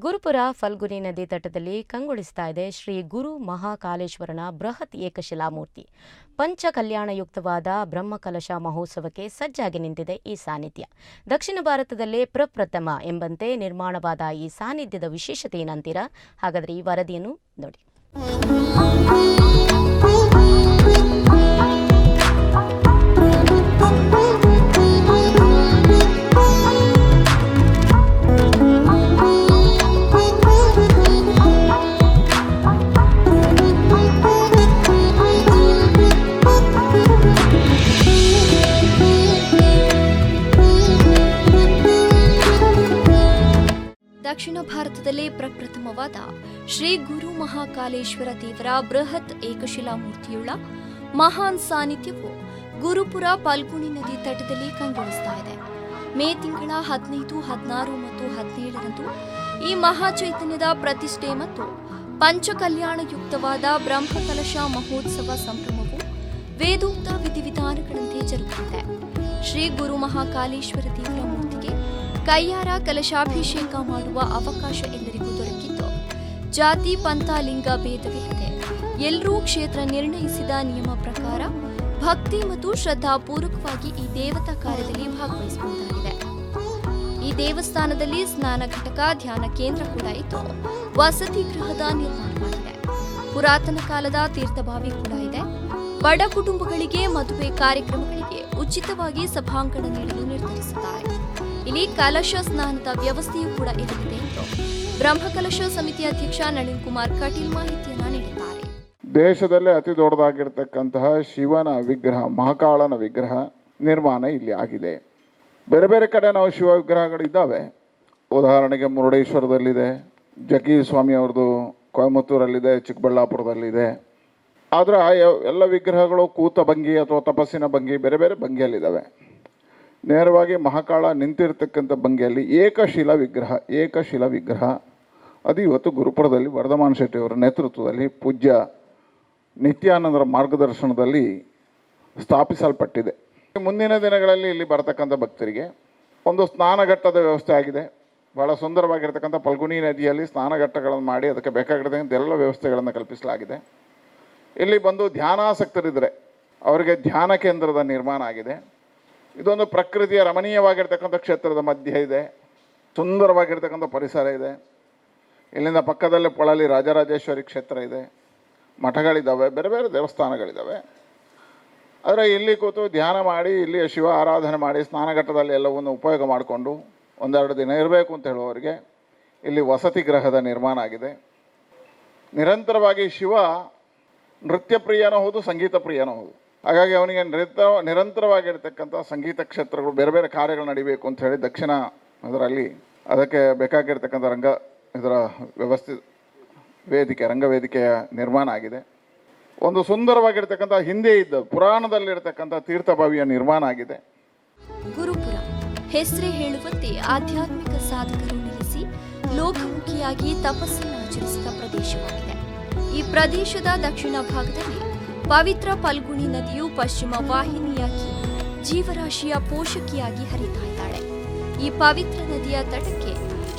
ಗುರುಪುರ ಫಲ್ಗುನಿ ನದಿ ತಟದಲ್ಲಿ ಕಂಗೊಳಿಸ್ತಾ ಇದೆ ಶ್ರೀ ಗುರು ಮಹಾಕಾಲೇಶ್ವರನ ಬೃಹತ್ ಏಕಶಿಲಾಮೂರ್ತಿ. ಪಂಚಕಲ್ಯಾಣಯುಕ್ತವಾದ ಬ್ರಹ್ಮಕಲಶ ಮಹೋತ್ಸವಕ್ಕೆ ಸಜ್ಜಾಗಿ ನಿಂತಿದೆ ಈ ಸಾನ್ನಿಧ್ಯ. ದಕ್ಷಿಣ ಭಾರತದಲ್ಲೇ ಪ್ರಪ್ರಥಮ ಎಂಬಂತೆ ನಿರ್ಮಾಣವಾದ ಈ ಸಾನ್ನಿಧ್ಯದ ವಿಶೇಷತೆ ಏನಂತೀರಾ? ಹಾಗಾದರೆ ಈ ವರದಿಯನ್ನು ನೋಡಿ. ದಕ್ಷಿಣ ಭಾರತದಲ್ಲೇ ಪ್ರಪ್ರಥಮವಾದ ಶ್ರೀ ಗುರು ಮಹಾಕಾಲೇಶ್ವರ ದೇವರ ಬೃಹತ್ ಏಕಶಿಲಾಮೂರ್ತಿಯುಳ್ಳ ಮಹಾನ್ ಸಾನ್ನಿಧ್ಯವು ಗುರುಪುರ ಫಲ್ಗುನಿ ನದಿ ತಟದಲ್ಲಿ ಕಂಗೊಳಿಸ್ತಾ ಇದೆ. ಮೇ ತಿಂಗಳ 15, 16 ಮತ್ತು 17ರಂದು ಈ ಮಹಾಚೈತನ್ಯದ ಪ್ರತಿಷ್ಠೆ ಮತ್ತು ಪಂಚಕಲ್ಯಾಣಯುಕ್ತವಾದ ಬ್ರಹ್ಮಕಲಶ ಮಹೋತ್ಸವ ಸಂಭ್ರಮವು ವೇದೋಕ್ತ ವಿಧಿವಿಧಾನಗಳಂತೆ ಜರುಗುತ್ತಿದೆ. ಶ್ರೀ ಗುರು ಮಹಾಕಾಲೇಶ್ವರ ದೇವರ ಮೂರ್ತಿಗೆ ಕೈಯಾರ ಕಲಶಾಭಿಷೇಕ ಮಾಡುವ ಅವಕಾಶ ಎಲ್ಲರಿಗೂ ದೊರಕಿದ್ದು, ಜಾತಿ ಪಂಥ ಲಿಂಗ ಭೇದವಿಲ್ಲದೆ ಎಲ್ಲರೂ ಕ್ಷೇತ್ರ ನಿರ್ಣಯಿಸಿದ ನಿಯಮ ಪ್ರಕಾರ ಭಕ್ತಿ ಮತ್ತು ಶ್ರದ್ಧಾಪೂರ್ವಕವಾಗಿ ಈ ದೇವತಾ ಕಾರ್ಯದಲ್ಲಿ ಭಾಗವಹಿಸಬಹುದಾಗಿದೆ. ಈ ದೇವಸ್ಥಾನದಲ್ಲಿ ಸ್ನಾನ ಘಟಕ, ಧ್ಯಾನ ಕೇಂದ್ರ ಕೂಡ ಇದ್ದು ವಸತಿ ಗೃಹದ ನಿರ್ಮಾಣವಾಗಿದೆ. ಪುರಾತನ ಕಾಲದ ತೀರ್ಥಭಾವಿ ಕೂಡ ಇದೆ. ಬಡ ಕುಟುಂಬಗಳಿಗೆ ಮದುವೆ ಕಾರ್ಯಕ್ರಮಗಳಿಗೆ ಉಚಿತವಾಗಿ ಸಭಾಂಗಣ ನೀಡಲು ನಿರ್ಧರಿಸಿದ್ದಾರೆ. ಇಲ್ಲಿ ಕಲಶ ಸ್ನಾನದ ವ್ಯವಸ್ಥೆಯೂ ಕೂಡ ಇರಲಿದೆ ಎಂದು ಬ್ರಹ್ಮಕಲಶ ಸಮಿತಿ ಅಧ್ಯಕ್ಷ ನಳಿನ್ ಕುಮಾರ್ ಕಟೀಲ್ ಮಾಹಿತಿಯನ್ನ ನೀಡಿದ್ದಾರೆ. ದೇಶದಲ್ಲೇ ಅತಿ ದೊಡ್ಡದಾಗಿರ್ತಕ್ಕಂತಹ ಶಿವನ ವಿಗ್ರಹ, ಮಹಾಕಾಳನ ವಿಗ್ರಹ ನಿರ್ಮಾಣ ಇಲ್ಲಿ ಆಗಿದೆ. ಬೇರೆ ಬೇರೆ ಕಡೆ ನಾವು ಶಿವ ವಿಗ್ರಹಗಳಿದ್ದಾವೆ. ಉದಾಹರಣೆಗೆ ಮುರುಡೇಶ್ವರದಲ್ಲಿದೆ, ಜಗ್ಗಿ ಸ್ವಾಮಿ ಅವ್ರದ್ದು ಕೊಯಮತ್ತೂರಲ್ಲಿದೆ, ಚಿಕ್ಕಬಳ್ಳಾಪುರದಲ್ಲಿದೆ. ಆದರೆ ಆ ಎಲ್ಲ ವಿಗ್ರಹಗಳು ಕೂತ ಭಂಗಿ ಅಥವಾ ತಪಸ್ಸಿನ ಭಂಗಿ ಬೇರೆ ಬೇರೆ ಭಂಗಿಯಲ್ಲಿದ್ದಾವೆ. ನೇರವಾಗಿ ಮಹಾಕಾಳ ನಿಂತಿರ್ತಕ್ಕಂಥ ಭಂಗಿಯಲ್ಲಿ ಏಕಶಿಲ ವಿಗ್ರಹ ಅದು ಇವತ್ತು ಗುರುಪುರದಲ್ಲಿ ವರ್ಧಮಾನ್ ಶೆಟ್ಟಿಯವರ ನೇತೃತ್ವದಲ್ಲಿ ಪೂಜ್ಯ ನಿತ್ಯಾನಂದರ ಮಾರ್ಗದರ್ಶನದಲ್ಲಿ ಸ್ಥಾಪಿಸಲ್ಪಟ್ಟಿದೆ. ಮುಂದಿನ ದಿನಗಳಲ್ಲಿ ಇಲ್ಲಿ ಬರತಕ್ಕಂಥ ಭಕ್ತರಿಗೆ ಒಂದು ಸ್ನಾನಘಟ್ಟದ ವ್ಯವಸ್ಥೆ ಆಗಿದೆ. ಭಾಳ ಸುಂದರವಾಗಿರ್ತಕ್ಕಂಥ ಫಲ್ಗುನಿ ನದಿಯಲ್ಲಿ ಸ್ನಾನಘಟ್ಟಗಳನ್ನು ಮಾಡಿ ಅದಕ್ಕೆ ಬೇಕಾಗಿರ್ತಕ್ಕಂಥ ಎಲ್ಲ ವ್ಯವಸ್ಥೆಗಳನ್ನು ಕಲ್ಪಿಸಲಾಗಿದೆ. ಇಲ್ಲಿ ಬಂದು ಧ್ಯಾನಾಸಕ್ತರಿದ್ದರೆ ಅವರಿಗೆ ಧ್ಯಾನ ಕೇಂದ್ರದ ನಿರ್ಮಾಣ ಆಗಿದೆ. ಇದೊಂದು ಪ್ರಕೃತಿಯ ರಮಣೀಯವಾಗಿರ್ತಕ್ಕಂಥ ಕ್ಷೇತ್ರದ ಮಧ್ಯೆ ಇದೆ. ಸುಂದರವಾಗಿರ್ತಕ್ಕಂಥ ಪರಿಸರ ಇದೆ. ಇಲ್ಲಿಂದ ಪಕ್ಕದಲ್ಲೇ ಪೊಳಲಿ ರಾಜರಾಜೇಶ್ವರಿ ಕ್ಷೇತ್ರ ಇದೆ, ಮಠಗಳಿದ್ದಾವೆ, ಬೇರೆ ಬೇರೆ ದೇವಸ್ಥಾನಗಳಿದ್ದಾವೆ. ಆದರೆ ಇಲ್ಲಿ ಕೂತು ಧ್ಯಾನ ಮಾಡಿ, ಇಲ್ಲಿ ಶಿವ ಆರಾಧನೆ ಮಾಡಿ, ಸ್ನಾನಘಟ್ಟದಲ್ಲಿ ಎಲ್ಲವನ್ನು ಉಪಯೋಗ ಮಾಡಿಕೊಂಡು ಒಂದೆರಡು ದಿನ ಇರಬೇಕು ಅಂತ ಹೇಳುವವರಿಗೆ ಇಲ್ಲಿ ವಸತಿ ಗೃಹದ ನಿರ್ಮಾಣ ಆಗಿದೆ. ನಿರಂತರವಾಗಿ ಶಿವ ನೃತ್ಯ ಪ್ರಿಯನೂ ಹೌದು, ಸಂಗೀತ ಪ್ರಿಯನೂ ಹೌದು. ಹಾಗಾಗಿ ಅವನಿಗೆ ನಿರಂತರವಾಗಿರ್ತಕ್ಕಂಥ ಸಂಗೀತ ಕ್ಷೇತ್ರಗಳು ಬೇರೆ ಬೇರೆ ಕಾರ್ಯಗಳು ನಡಿಬೇಕು ಅಂತ ಹೇಳಿ ದಕ್ಷಿಣ ಅದರಲ್ಲಿ ಅದಕ್ಕೆ ಬೇಕಾಗಿರ್ತಕ್ಕಂಥ ರಂಗವೇದಿಕೆಯ ನಿರ್ಮಾಣ ಆಗಿದೆ. ಒಂದು ಸುಂದರವಾಗಿರ್ತಕ್ಕಂಥ ಹಿಂದೆ ಇದ್ದ ಪುರಾಣದಲ್ಲಿರ್ತಕ್ಕಂಥ ತೀರ್ಥಭಾವಿಯ ನಿರ್ಮಾಣ ಆಗಿದೆ. ಗುರುಪುರ ಹೆಸರೇ ಹೇಳುವಂತೆ ಆಧ್ಯಾತ್ಮಿಕ ಸಾಧಕರು ನೆಲೆಸಿ ಲೋಕಮುಖಿಯಾಗಿ ತಪಸ್ಸನ್ನು ಆಚರಿಸಿದ ಪ್ರದೇಶವಾಗಿದೆ. ಈ ಪ್ರದೇಶದ ದಕ್ಷಿಣ ಭಾಗದಲ್ಲಿ ಪವಿತ್ರ ಫಲ್ಗುನಿ ನದಿಯು ಪಶ್ಚಿಮ ವಾಹಿನಿಯಾಗಿ ಜೀವರಾಶಿಯ ಪೋಷಕಿಯಾಗಿ ಹರಿತಾ ಇದ್ದಾಳೆ. ಈ ಪವಿತ್ರ ನದಿಯ ತಟಕ್ಕೆ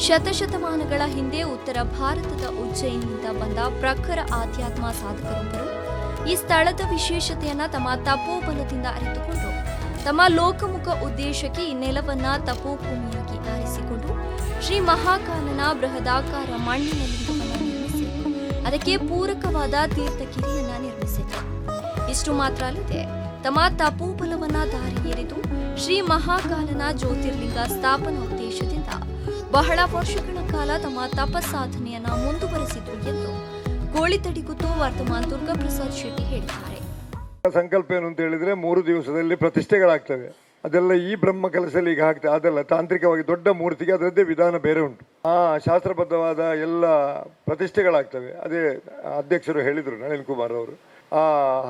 ಶತಶತಮಾನಗಳ ಹಿಂದೆ ಉತ್ತರ ಭಾರತದ ಉಜ್ಜಯಿನಿಂದ ಬಂದ ಪ್ರಖರ ಆಧ್ಯಾತ್ಮ ಸಾಧಕರೊಬ್ಬರು ಈ ಸ್ಥಳದ ವಿಶೇಷತೆಯನ್ನ ತಮ್ಮ ತಪೋಬಲದಿಂದ ಅರಿತುಕೊಂಡು ತಮ್ಮ ಲೋಕಮುಖ ಉದ್ದೇಶಕ್ಕೆ ಈ ನೆಲವನ್ನ ತಪೋಭೂಮಿಯಾಗಿ ಆರಿಸಿಕೊಂಡು ಶ್ರೀ ಮಹಾಕಾಲನ ಬೃಹದಾಕಾರ ಮಣ್ಣಿನ ಲಿಂಗವನ್ನು ನಿರ್ಮಿಸಿ ಅದಕ್ಕೆ ಪೂರಕವಾದ ತೀರ್ಥಗಿರಿಯನ್ನ ನಿರ್ಮಿಸಿದರು. ಇಷ್ಟು ಮಾತ್ರ ಅಲ್ಲದೆ ತಮ್ಮ ತಪೋಬಲವನ್ನ ದಾರಿ ಎರೆದು ಶ್ರೀ ಮಹಾಕಾಲನ ಜ್ಯೋತಿರ್ಲಿಂಗ ಸ್ಥಾಪನಾ ಉದ್ದೇಶದಿಂದ ಬಹಳ ವರ್ಷಗಳ ಕಾಲ ತಮ್ಮ ತಪಸ್ಸಾಧನೆಯನ್ನ ಮುಂದುವರೆಸಿತು ಎಂದು ಗೋಳಿತಡಿಗುತ್ತು ವರ್ಧಮಾನ್ ದುರ್ಗಾಪ್ರಸಾದ್ ಶೆಟ್ಟಿ ಹೇಳಿದ್ದಾರೆ. ಸಂಕಲ್ಪ ಏನು ಅಂತ ಹೇಳಿದ್ರೆ 3 ದಿವಸದಲ್ಲಿ ಪ್ರತಿಷ್ಠೆಗಳಾಗ್ತವೆ. ಅದೆಲ್ಲ ಈ ಬ್ರಹ್ಮಕಲಶದಲ್ಲಿ ಈಗ ಆಗ್ತದೆ. ಅದೆಲ್ಲ ತಾಂತ್ರಿಕವಾಗಿ ದೊಡ್ಡ ಮೂರ್ತಿಗೆ ಅದರದ್ದೇ ವಿಧಾನ ಬೇರೆ ಉಂಟು. ಶಾಸ್ತ್ರಬದ್ಧವಾದ ಎಲ್ಲ ಪ್ರತಿಷ್ಠೆಗಳಾಗ್ತವೆ. ಅದೇ ಅಧ್ಯಕ್ಷರು ಹೇಳಿದರು, ನಳಿನ್ ಕುಮಾರ್ ಅವರು.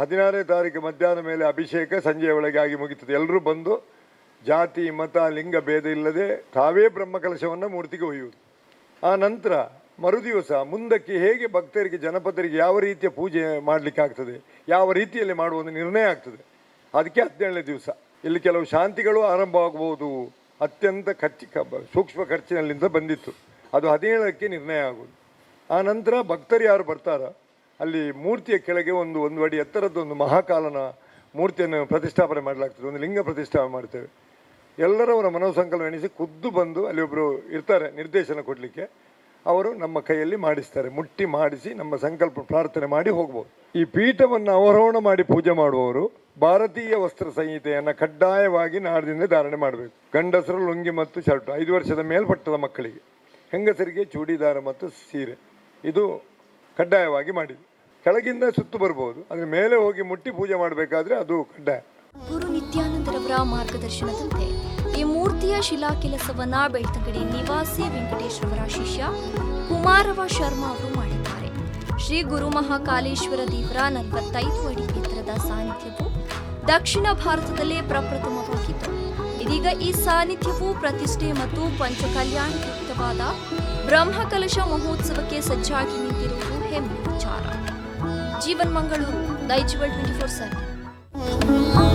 16ನೇ ತಾರೀಕು ಮಧ್ಯಾಹ್ನ ಮೇಲೆ ಅಭಿಷೇಕ ಸಂಜೆಯ ಒಳಗೆ ಆಗಿ ಮುಗಿತದೆ. ಎಲ್ಲರೂ ಬಂದು ಜಾತಿ ಮತ ಲಿಂಗ ಭೇದ ಇಲ್ಲದೆ ತಾವೇ ಬ್ರಹ್ಮಕಲಶವನ್ನು ಮೂರ್ತಿಗೆ ಒಯ್ಯುವುದು. ಆ ನಂತರ ಮರುದಿವಸ ಮುಂದಕ್ಕೆ ಹೇಗೆ ಭಕ್ತರಿಗೆ ಜನಪದರಿಗೆ ಯಾವ ರೀತಿಯ ಪೂಜೆ ಮಾಡಲಿಕ್ಕೆ ಆಗ್ತದೆ, ಯಾವ ರೀತಿಯಲ್ಲಿ ಮಾಡುವ ಒಂದು ನಿರ್ಣಯ ಆಗ್ತದೆ. ಅದಕ್ಕೆ 17ನೇ ದಿವಸ ಇಲ್ಲಿ ಕೆಲವು ಶಾಂತಿಗಳು ಆರಂಭವಾಗಬಹುದು. ಅತ್ಯಂತ ಸೂಕ್ಷ್ಮ ಖರ್ಚಿನಲ್ಲಿಂದ ಬಂದಿತ್ತು. ಅದು 17ಕ್ಕೆ ನಿರ್ಣಯ ಆಗೋದು. ಆ ನಂತರ ಭಕ್ತರು ಯಾರು ಬರ್ತಾರೋ ಅಲ್ಲಿ ಮೂರ್ತಿಯ ಕೆಳಗೆ ಒಂದು ಅಡಿ ಎತ್ತರದ್ದು ಒಂದು ಮಹಾಕಾಲನ ಮೂರ್ತಿಯನ್ನು ಪ್ರತಿಷ್ಠಾಪನೆ ಮಾಡಲಾಗ್ತದೆ. ಒಂದು ಲಿಂಗ ಪ್ರತಿಷ್ಠಾಪನೆ ಮಾಡ್ತೇವೆ. ಎಲ್ಲರವರ ಮನೋಸಂಕಲ್ಪ ಎಣಿಸಿ ಖುದ್ದು ಬಂದು ಅಲ್ಲಿ ಒಬ್ಬರು ಇರ್ತಾರೆ ನಿರ್ದೇಶನ ಕೊಡಲಿಕ್ಕೆ. ಅವರು ನಮ್ಮ ಕೈಯಲ್ಲಿ ಮಾಡಿಸ್ತಾರೆ. ಮುಟ್ಟಿ ಮಾಡಿಸಿ ನಮ್ಮ ಸಂಕಲ್ಪ ಪ್ರಾರ್ಥನೆ ಮಾಡಿ ಹೋಗ್ಬೋದು. ಈ ಪೀಠವನ್ನು ಅವರೋಹಣ ಮಾಡಿ ಪೂಜೆ ಮಾಡುವವರು ಭಾರತೀಯ ವಸ್ತ್ರ ಸಂಹಿತೆಯನ್ನು ಕಡ್ಡಾಯವಾಗಿ ನಾಡಿನಿಂದ ಧಾರಣೆ ಮಾಡಬೇಕು. ಗಂಡಸರು ಲುಂಗಿ ಮತ್ತು ಶರ್ಟ್, 5 ವರ್ಷದ ಮೇಲ್ಪಟ್ಟದ ಮಕ್ಕಳಿಗೆ, ಹೆಂಗಸರಿಗೆ ಚೂಡಿದಾರ ಮತ್ತು ಸೀರೆ, ಇದು ಕಡ್ಡಾಯವಾಗಿ ಮಾಡಿದೆ. ಕೆಳಗಿಂದ ಸುತ್ತು ಬರ್ಬೋದು, ಅದ್ರ ಮೇಲೆ ಹೋಗಿ ಮುಟ್ಟಿ ಪೂಜೆ ಮಾಡಬೇಕಾದ್ರೆ ಅದು ಕಡ್ಡಾಯ. ಗುರು ನಿತ್ಯಾನಂದರವರ ಮಾರ್ಗದರ್ಶನದಂತೆ ಈ ಮೂರ್ತಿಯ ಶಿಲಾ ಕೆಲಸವನ್ನ ಬೆಳ್ತಂಗಡಿ ನಿವಾಸಿ ವೆಂಕಟೇಶ್ ರವರ ಶಿಷ್ಯ ಕುಮಾರವ ಶರ್ಮಾ ಅವರು ಮಾಡಿದ್ದಾರೆ. ಶ್ರೀ ಗುರು ಮಹಾಕಾಲೇಶ್ವರ ದೇವರ 45 ಅಡಿ ಎತ್ತರದ ಸಾನ್ನಿಧ್ಯವು ದಕ್ಷಿಣ ಭಾರತದಲ್ಲೇ ಪ್ರಪ್ರಥಮವಾಗಿತ್ತು. ಇದೀಗ ಈ ಸಾನ್ನಿಧ್ಯವು ಪ್ರತಿಷ್ಠೆ ಮತ್ತು ಪಂಚಕಲ್ಯಾಣಯುಕ್ತವಾದ ಬ್ರಹ್ಮಕಲಶ ಮಹೋತ್ಸವಕ್ಕೆ ಸಜ್ಜಾಗಿ ನಿಂತಿರುವುದು ಹೆಮ್ಮೆಯ ವಿಚಾರ. ಜೀವನ್ ಮಂಗಳೂರು, ದೈಜ್ ವರ್ಲ್ಡ್ 24/7.